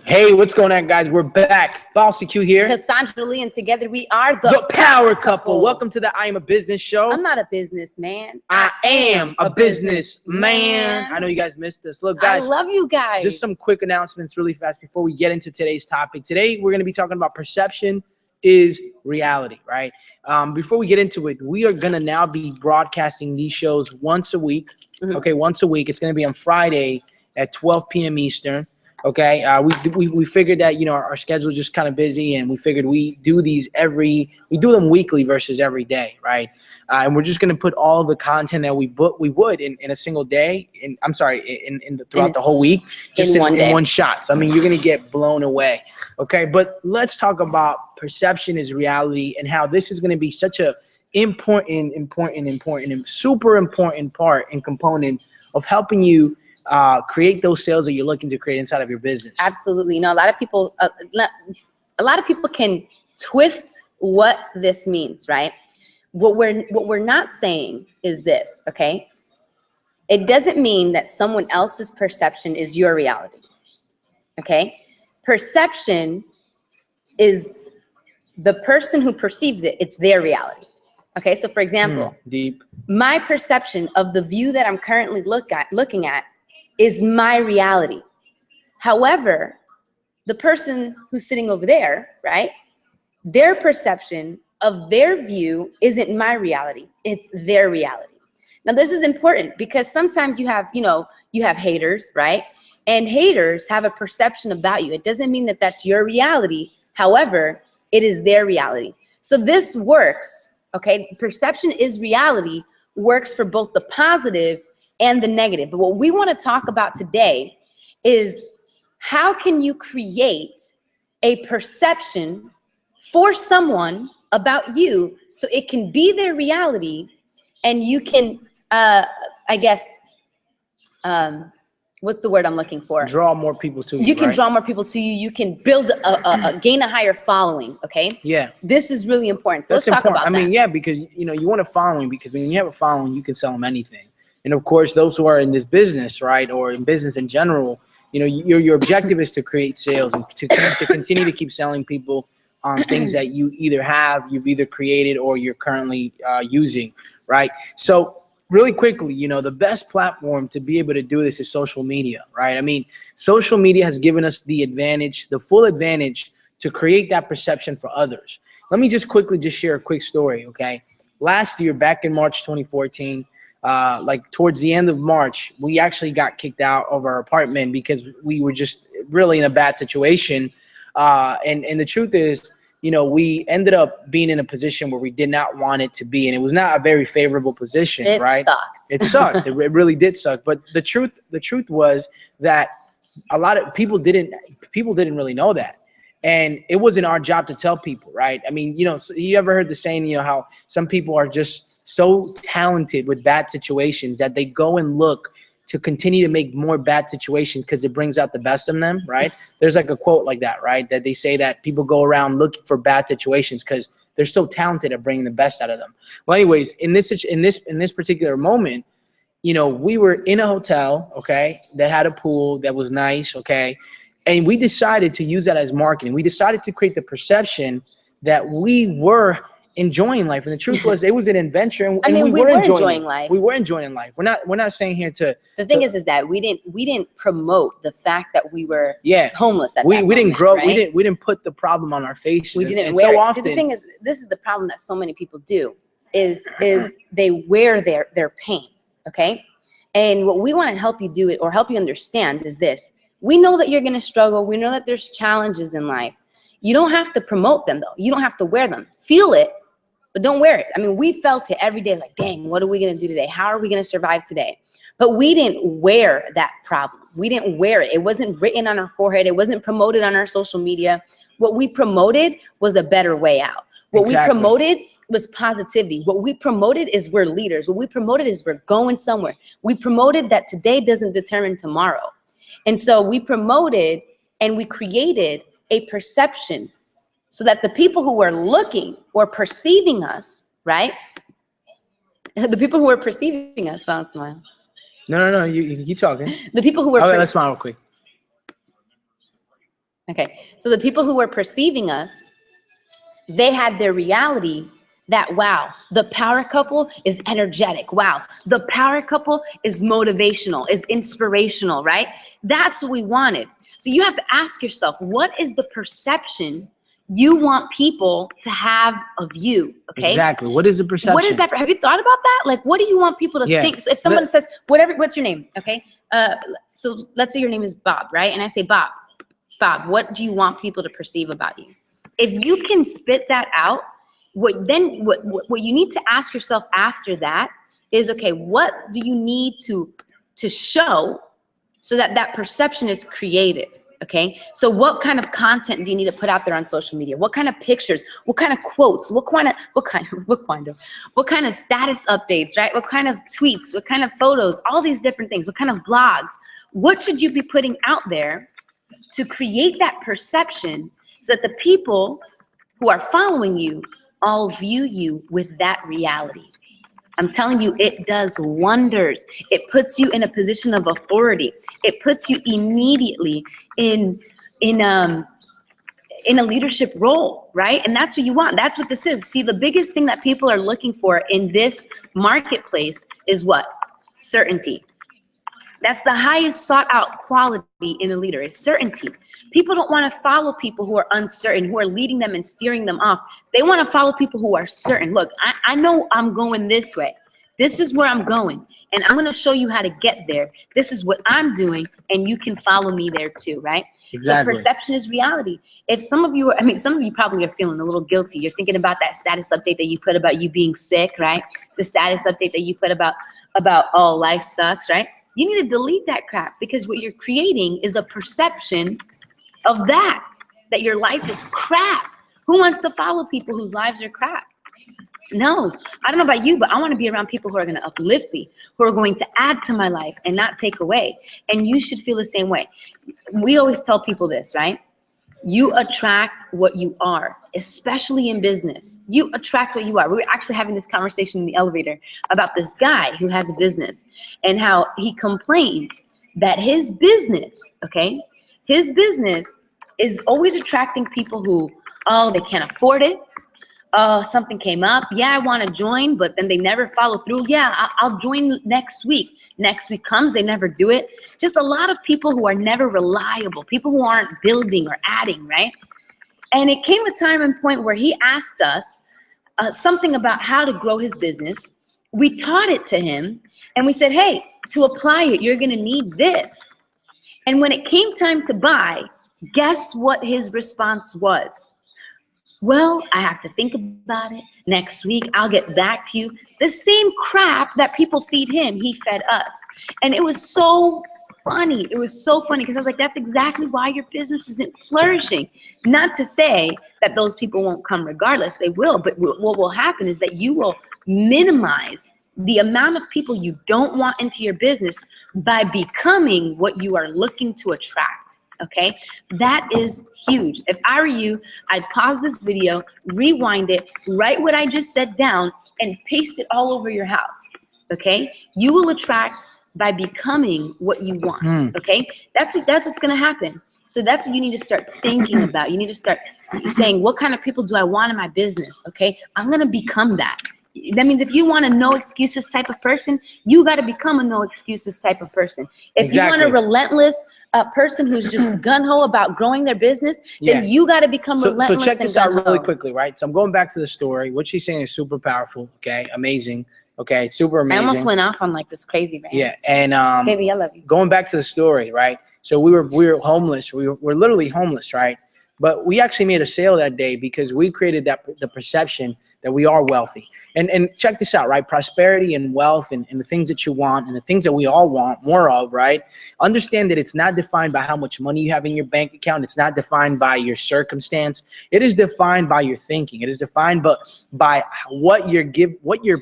Hey, what's going on, guys? We're back. Bossy Q here. Cassandra Lee, and together we are The Power Couple. Welcome to the I Am a Business show. I'm not a businessman. I am a businessman. I know you guys missed us. Look, guys. I love you guys. Just some quick announcements really fast before we get into today's topic. Today, we're going to be talking about perception is reality, right? Before we get into it, we are going to now be broadcasting these shows once a week. Okay, once a week. It's going to be on Friday at 12 p.m. Eastern. Okay, we figured that, you know, our schedule is just kind of busy, and we figured we do them weekly versus every day, right? And we're just gonna put all the content that we would in a single day, throughout the whole week, just in one shot. So I mean, you're gonna get blown away. Okay, but let's talk about perception is reality and how this is gonna be such a important and super important part and component of helping you create those sales that you're looking to create inside of your business. Absolutely. You know, a lot of people can twist what this means, right? What we're not saying is this, okay? It doesn't mean that someone else's perception is your reality, okay? Perception is the person who perceives it. It's their reality. Okay, so for example, deep. My perception of the view that I'm currently looking at is my reality. However, the person who's sitting over there, right? Their perception of their view isn't my reality. It's their reality. Now, this is important because sometimes you have haters, right? And haters have a perception about you. It doesn't mean that that's your reality. However, it is their reality. So this works, okay? Perception is reality works for both the positive and the negative. But what we want to talk about today is how can you create a perception for someone about you so it can be their reality, and you can, what's the word I'm looking for? Draw more people to you. You can right? draw more people to you. You can build gain a higher following. Okay. Yeah. This is really important. So That's let's talk important. about that. I mean, yeah, because you want a following, because when you have a following, you can sell them anything. And of course, those who are in this business, right, or in business in general, your objective is to create sales and to continue to keep selling people on things that you've either created or you're currently using, right? So really quickly, the best platform to be able to do this is social media, right? I mean, social media has given us the full advantage to create that perception for others. Let me just quickly share a quick story, okay? Last year, back in March 2014, towards the end of March, we actually got kicked out of our apartment because we were just really in a bad situation. And the truth is, we ended up being in a position where we did not want it to be. And it was not a very favorable position, right? It sucked. It really did suck. But the truth was that a lot of people didn't really know that. And it wasn't our job to tell people, right? I mean, so you ever heard the saying, how some people are just so talented with bad situations that they go and look to continue to make more bad situations because it brings out the best in them, right? There's like a quote like that, right? That they say that people go around looking for bad situations because they're so talented at bringing the best out of them. Well, anyways, in this particular moment, we were in a hotel, okay, that had a pool that was nice, okay, and we decided to use that as marketing. We decided to create the perception that we were enjoying life, and the truth was it was an adventure, and we were enjoying life. We were enjoying life. We're not saying here to. The thing is that we didn't promote the fact that we were homeless at that moment, we didn't grow. Right? We didn't put the problem on our faces. We didn't and wear so it. often. See, the thing is, this is the problem that so many people do is they wear their pain. Okay, and what we want to help you do it or help you understand is this: we know that you're going to struggle. We know that there's challenges in life. You don't have to promote them though. You don't have to wear them. Feel it. But don't wear it. I mean, we felt it every day, like, dang, what are we going to do today? How are we going to survive today? But we didn't wear that problem. We didn't wear it. It wasn't written on our forehead. It wasn't promoted on our social media. What we promoted was a better way out. What we promoted was positivity. What we promoted is we're leaders. What we promoted is we're going somewhere. We promoted that today doesn't determine tomorrow. And so we promoted and we created a perception so that the people who were looking or perceiving us, right? The people who were perceiving us, don't smile. No, you keep talking. The people who were let's smile real quick. Okay. So the people who were perceiving us, they had their reality that, wow, the power couple is energetic. Wow, the power couple is motivational, is inspirational, right? That's what we wanted. So you have to ask yourself, what is the perception you want people to have of you? Okay. Exactly. What is the perception? What is that? Have you thought about that? Like, what do you want people to think? So if someone says, what's your name? Okay. So let's say your name is Bob, right? And I say, Bob, what do you want people to perceive about you? If you can spit that out, what you need to ask yourself after that is, okay, what do you need to show so that that perception is created? Okay, so what kind of content do you need to put out there on social media? What kind of pictures? What kind of quotes? What kind of status updates, right? What kind of tweets? What kind of photos? All these different things. What kind of blogs? What should you be putting out there to create that perception so that the people who are following you all view you with that reality? I'm telling you, it does wonders. It puts you in a position of authority. It puts you immediately in a leadership role, right? And that's what you want. That's what this is. See, the biggest thing that people are looking for in this marketplace is what? Certainty. That's the highest sought out quality in a leader, is certainty. People don't want to follow people who are uncertain, who are leading them and steering them off. They want to follow people who are certain. Look, I know I'm going this way. This is where I'm going, and I'm going to show you how to get there. This is what I'm doing, and you can follow me there too, right? Exactly. So perception is reality. If some of you probably are feeling a little guilty. You're thinking about that status update that you put about you being sick, right? The status update that you put about oh, life sucks, right? You need to delete that crap, because what you're creating is a perception of that your life is crap. Who wants to follow people whose lives are crap? No, I don't know about you, but I want to be around people who are going to uplift me, who are going to add to my life and not take away. And you should feel the same way. We always tell people this, right? You attract what you are, especially in business. You attract what you are. We were actually having this conversation in the elevator about this guy who has a business and how he complained that his business, okay, his business is always attracting people who, oh, they can't afford it. Oh, something came up. Yeah, I want to join, but then they never follow through. Yeah, I'll join next week. Next week comes, they never do it. Just a lot of people who are never reliable, people who aren't building or adding, right? And it came a time and point where he asked us something about how to grow his business. We taught it to him, and we said, hey, to apply it, you're going to need this. And when it came time to buy, guess what his response was? Well, I have to think about it. Next week, I'll get back to you. The same crap that people feed him, he fed us. And it was so funny. It was so funny because I was like, that's exactly why your business isn't flourishing. Not to say that those people won't come regardless. They will. But what will happen is that you will minimize the amount of people you don't want into your business by becoming what you are looking to attract. Okay, that is huge. If I were you, I'd pause this video, rewind it, write what I just said down, and paste it all over your house. Okay, you will attract by becoming what you want. Okay, that's what's gonna happen. So that's what you need to start thinking about. You need to start saying, what kind of people do I want in my business? Okay, I'm gonna become that. That means if you want a no excuses type of person, you got to become a no excuses type of person. If you want a relentless person who's just gung-ho about growing their business, then you got to become relentless. So check this out really quickly, right? So I'm going back to the story. What she's saying is super powerful, okay? Amazing, okay? Super amazing. I almost went off on like this crazy rant. Yeah, and baby, I love you. Going back to the story, right? So we were homeless. We're literally homeless, right? But we actually made a sale that day because we created the perception that we are wealthy. And check this out, right? Prosperity and wealth and the things that you want and the things that we all want more of, right? Understand that it's not defined by how much money you have in your bank account. It's not defined by your circumstance. It is defined by your thinking. It is defined by what you're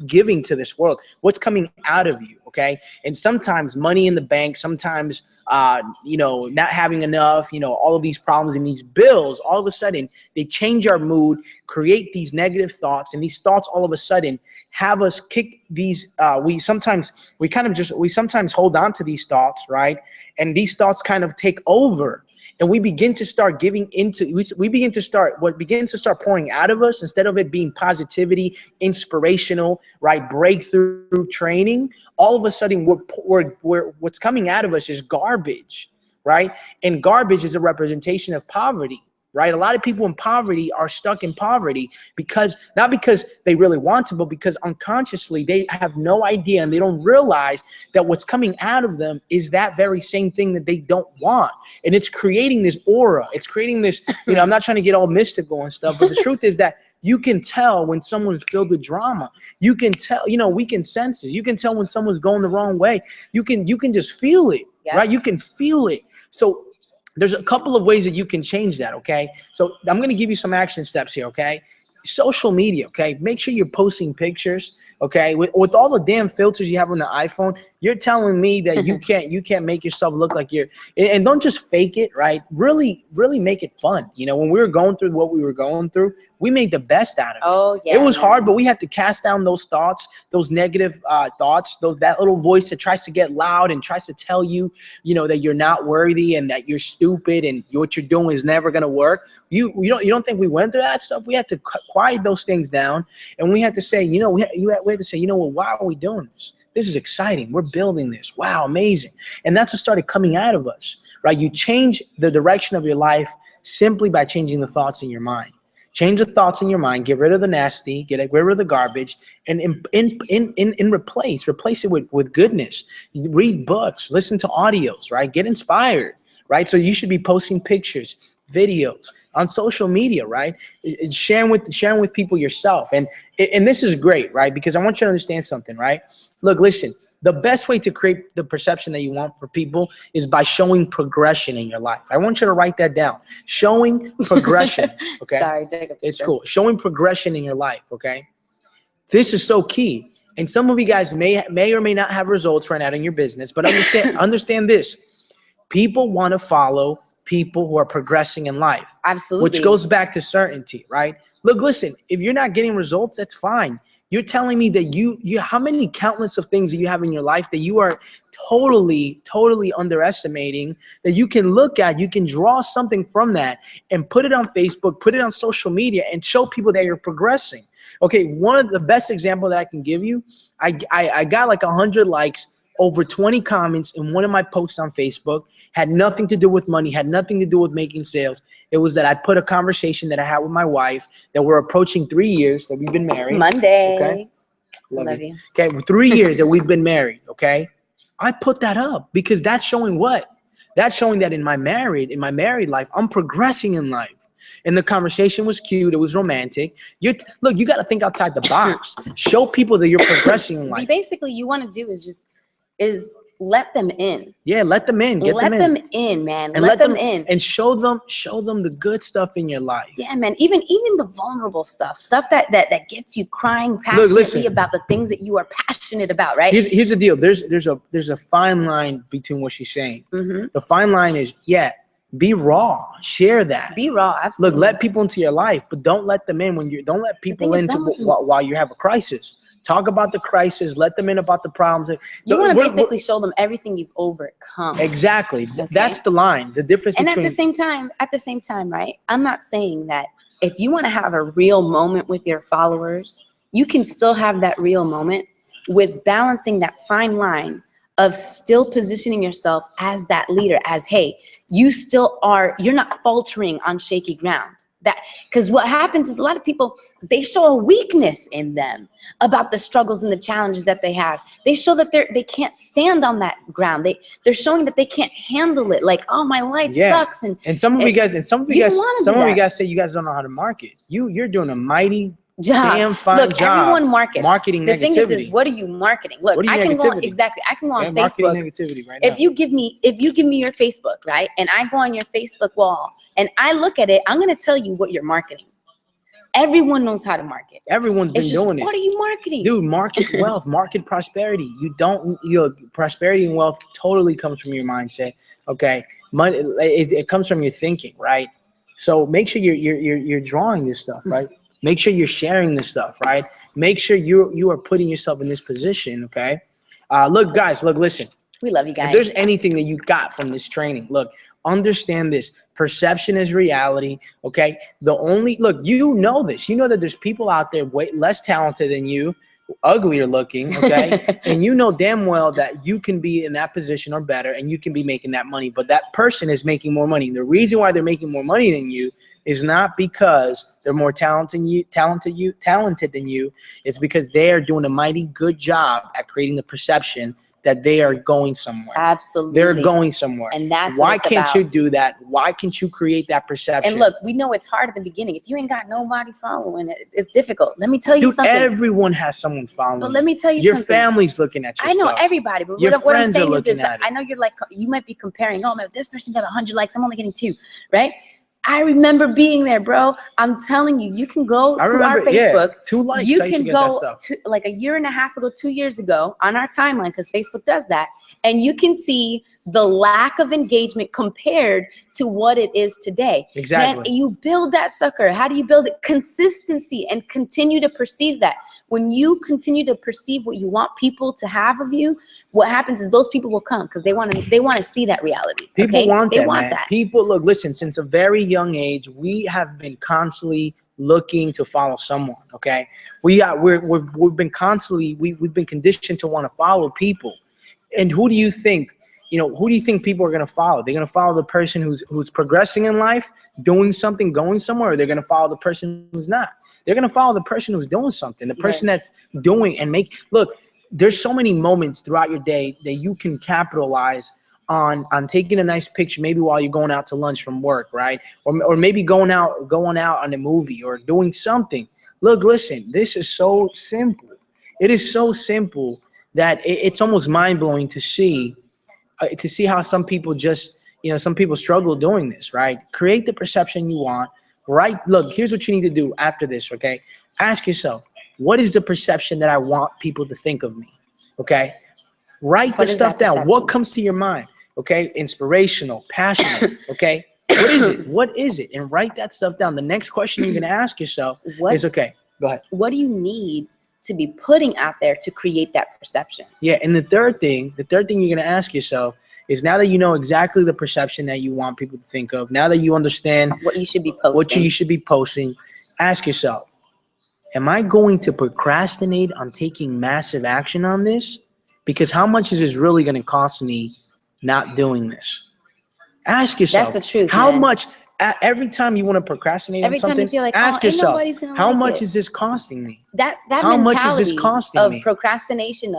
giving to this world, what's coming out of you, okay? And sometimes money in the bank, sometimes not having enough, all of these problems and these bills, all of a sudden they change our mood, create these negative thoughts, and these thoughts all of a sudden have us kick we sometimes hold on to these thoughts, right? And these thoughts kind of take over. And we begin to start giving into, what begins to start pouring out of us, instead of it being positivity, inspirational, right, breakthrough training, all of a sudden what's coming out of us is garbage, right? And garbage is a representation of poverty, right? A lot of people in poverty are stuck in poverty not because they really want to, but because unconsciously they have no idea, and they don't realize that what's coming out of them is that very same thing that they don't want. And it's creating this aura. It's creating this, I'm not trying to get all mystical and stuff, but the truth is that you can tell when someone's filled with drama. You can tell, we can sense it. You can tell when someone's going the wrong way. You can just feel it, right? You can feel it. So there's a couple of ways that you can change that, okay? So I'm going to give you some action steps here, okay? Social media, okay? Make sure you're posting pictures, okay? With all the damn filters you have on the iPhone, you're telling me that you can't make yourself look like and don't just fake it, right? Really make it fun. When we were going through what we were going through, we made the best out of it. Oh, yeah. It was hard, but we had to cast down those thoughts, those negative thoughts, that little voice that tries to get loud and tries to tell you, that you're not worthy and that you're stupid and what you're doing is never gonna work. You don't think we went through that stuff? We had to quiet those things down, and we had to say, we had to say, why are we doing this? This is exciting. We're building this. Wow, amazing. And that's what started coming out of us, right? You change the direction of your life simply by changing the thoughts in your mind. Change the thoughts in your mind, get rid of the nasty, get rid of the garbage, and replace it with goodness. Read books, listen to audios, right? Get inspired, right? So you should be posting pictures, videos on social media, right? Sharing with people yourself. And this is great, right? Because I want you to understand something, right? Look, listen. The best way to create the perception that you want for people is by showing progression in your life. I want you to write that down. Showing progression, okay? Sorry, take a picture. It's cool. Showing progression in your life, okay? This is so key. And some of you guys may or may not have results right now in your business, but understand this. People want to follow people who are progressing in life. Absolutely. Which goes back to certainty, right? Look, listen, if you're not getting results, that's fine. You're telling me that you how many countless of things that you have in your life that you are totally underestimating, that you can look at, you can draw something from that and put it on Facebook, put it on social media, and show people that you're progressing. Okay, one of the best examples that I can give you, I got like 100 likes, over 20 comments in one of my posts on Facebook, had nothing to do with money, had nothing to do with making sales. It was that I put a conversation that I had with my wife that we're approaching 3 years that we've been married. Monday. Okay. Love you. Okay, 3 years that we've been married, okay? I put that up because that's showing what? That's showing that in my married life, I'm progressing in life. And the conversation was cute. It was romantic. Look, you got to think outside the box. Show people that you're progressing in life. Basically, you want to do is let them in. Yeah, let them in. Let them in, man. And let them in. And show them the good stuff in your life. Yeah, man. Even the vulnerable stuff that gets you crying passionately about the things that you are passionate about, right? Here's the deal. There's a fine line between what she's saying. Mm-hmm. The fine line is, be raw. Share that. Be raw. Absolutely. Look, let people into your life, but don't let them in don't let people in while you have a crisis. Talk about the crisis. Let them in about the problems. You want to basically show them everything you've overcome. Exactly. Okay? That's the line. The difference between. And at the same time, right? I'm not saying that if you want to have a real moment with your followers, you can still have that real moment with balancing that fine line of still positioning yourself as that leader, as, hey, you're not faltering on shaky ground. Because what happens is a lot of people, they show a weakness in them about the struggles and the challenges that they have. They show that they can't stand on that ground. They're showing that they can't handle it. Like, oh, my life sucks. And some of you guys say you guys don't know how to market. You're doing a mighty damn fine Look, job. Everyone markets. Marketing the negativity. thing is, what are you marketing? Look, I can go on Facebook. Negativity right now. If you give me your Facebook, right, and I go on your Facebook wall and I look at it, I'm going to tell you what you're marketing. Everyone knows how to market. Everyone's been doing it. What are you marketing? Dude, market wealth, market prosperity. Prosperity and wealth totally comes from your mindset. Okay, money. It comes from your thinking, right? So make sure you're drawing this stuff, right? Make sure you're sharing this stuff, right? Make sure you are putting yourself in this position, okay? Look, guys, look, listen. We love you If guys. there's anything that you got from this training, look, understand this. Perception is reality, okay? Look, you know this. You know that there's people out there way less talented than you, uglier looking, okay? And you know damn well that you can be in that position or better, and you can be making that money, but that person is making more money. The reason why they're making more money than you is not because they're more talented than you. It's because they are doing a mighty good job at creating the perception that they are going somewhere. Absolutely. They're going somewhere. And that's why what it's can't about. you do that? Why can't you create that perception? And look, we know it's hard at the beginning. If you ain't got nobody following it, it's difficult. Let me tell you Dude, something. everyone has someone following. But let me tell you your something. family's looking at your I know stuff. everybody, but Your what I'm friends are saying is looking this. at it. I know you're like, you might be comparing, oh man, this person got 100 likes, I'm only getting 2, right? I remember being there, bro. I'm telling you, you can go to our Facebook. Yeah, 2 likes. You I used to can get that go stuff. to like a year and a half ago, 2 years ago on our timeline, because Facebook does that. And you can see the lack of engagement compared to what it is today. Exactly. Then you build that sucker. How do you build it? Consistency, and continue to perceive that. When you continue to perceive what you want people to have of you, what happens is those people will come because they want to see that reality. People okay? want they that, want man. that. People, look, listen, since a very young age, we have been constantly looking to follow someone, okay? We've been constantly, we've been conditioned to want to follow people. And who do you think, who do you think people are going to follow? They're going to follow the person who's progressing in life, doing something, going somewhere, or they're going to follow the person who's not? They're going to follow the person who's doing something, the person that's doing and look, there's so many moments throughout your day that you can capitalize on taking a nice picture, maybe while you're going out to lunch from work, right? Or maybe going out on a movie or doing something. Look, listen, this is so simple. It is so simple that it's almost mind-blowing to see how some people just, some people struggle doing this, right? Create the perception you want, right? Look, here's what you need to do after this, okay? Ask yourself, what is the perception that I want people to think of me, okay? Write the stuff down. What comes to your mind, okay? Inspirational, passionate, okay? What is it? What is it? And write that stuff down. The next question you're going to ask yourself is, okay, go ahead. What do you need to be putting out there to create that perception? Yeah, and the third thing you're going to ask yourself is, now that you know exactly the perception that you want people to think of, now that you understand what you should be posting, ask yourself, am I going to procrastinate on taking massive action on this? Because how much is this really going to cost me not doing this? Ask yourself. That's the truth. How much? Every time you want to procrastinate on something, you feel like, ask yourself, how much is is this costing me? That how mentality much is this costing of me? Procrastination,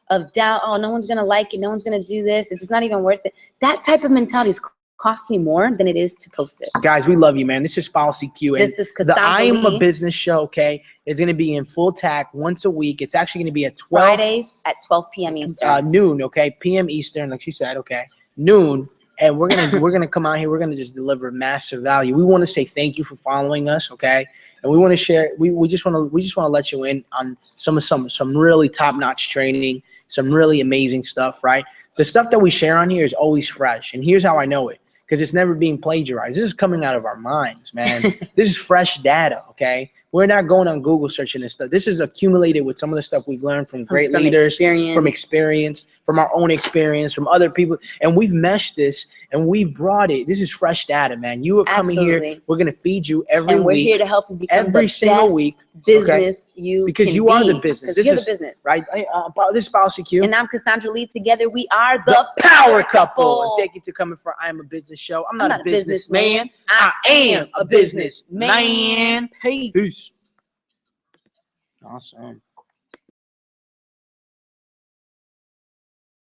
of doubt, oh, no one's going to like it, no one's going to do this, it's not even worth it. That type of mentality is costing me more than it is to post it. Guys, we love you, man. This is Policy Q. This is the I Am a Business show, okay, is going to be in full tack once a week. It's actually going to be at Fridays at 12 p.m. Eastern. Noon, okay, p.m. Eastern, like she said, okay, noon. And we're gonna come out here. We're gonna just deliver massive value. We want to say thank you for following us, okay? And we want to share. We just want to let you in on some really top-notch training, some really amazing stuff, right? The stuff that we share on here is always fresh, and here's how I know it, because it's never being plagiarized. This is coming out of our minds, man. This is fresh data, okay? We're not going on Google searching this stuff. This is accumulated with some of the stuff we've learned from great leaders, from experience, from our own experience, from other people. And we've meshed this and we've brought it. This is fresh data, man. You are coming here. We're going to feed you every week. And we're here to help you become every single week. Business because you are the business. You're the business. Right? This is Policy Q. And I'm Cassandra Lee. Together we are the Power Couple. And thank you for coming for I Am a Business show. I'm not a businessman. I am a businessman. Peace. Awesome.